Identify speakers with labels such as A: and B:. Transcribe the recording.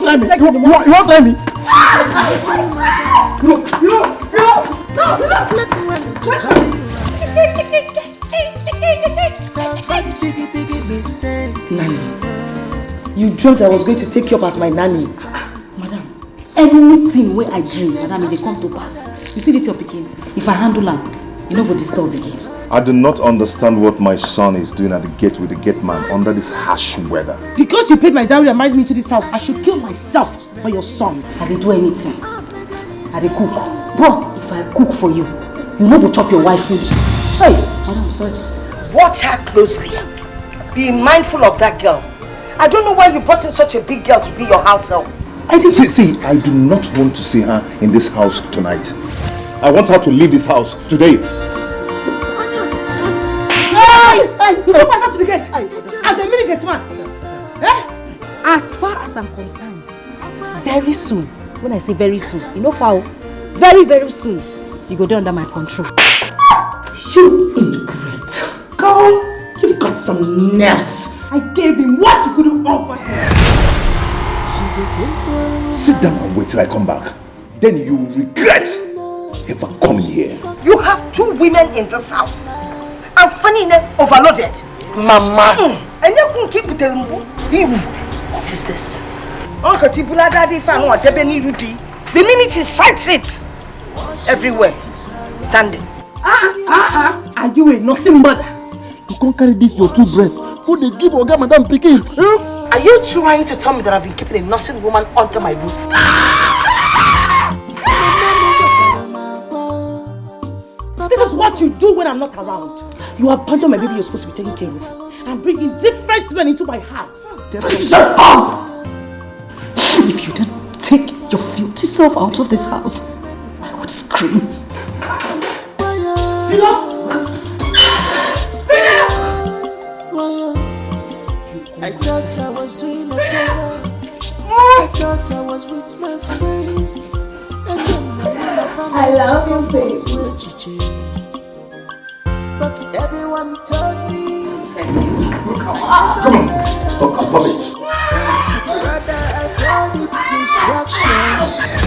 A: won't try me. You won't try me.
B: Nanny, you dreamt I was going to take you up as my nanny. Madam, anything where I dream, madam, they come to pass. You see this your picking? If I handle them, you know what this will begin.
C: I do not understand what my son is doing at the gate with the gate man under this harsh weather.
B: Because you paid my dowry and married me to this house, I should kill myself for your son. I didn't do anything. I didn't cook. Bros, if I cook for you, you know to chop your wife food. Hey, madam, sorry.
D: Watch her closely. Be mindful of that girl. I don't know why you brought in such a big girl to be your house help.
C: I did see, I do not want to see her in this house tonight. I want her to leave this house today.
B: Hey, you don't pass out to the gate. As a mini gate man. Eh? As far as I'm concerned, very soon, when I say very soon, you know foul, very, very soon, you go there under my control. You ingrate. Girl, you've got some nerves. I gave him what you couldn't offer him.
C: Sit down and wait till I come back. Then you regret ever coming here.
D: You have two women in this house. And funny enough, overloaded. Mama. And you can keep telling me. What is this? Uncle Tibula Daddy found what the minute he sights it everywhere. Standing.
B: Are you a nothing but?
A: You can't carry this your two breasts. Who they give Oga Madam picking?
D: Are you trying to tell me that I've been keeping a nursing woman under my roof?
B: This is what you do when I'm not around. You abandon my baby you're supposed to be taking care of and bringing different men into my house.
A: Shut up!
B: If you didn't take your filthy self out of this house, I would scream.
E: I thought I was doing my favor. I thought I was with my friends.
F: I love you, baby.
E: But everyone told me.
C: Come on, stop complaining.
E: Rather I called it distractions.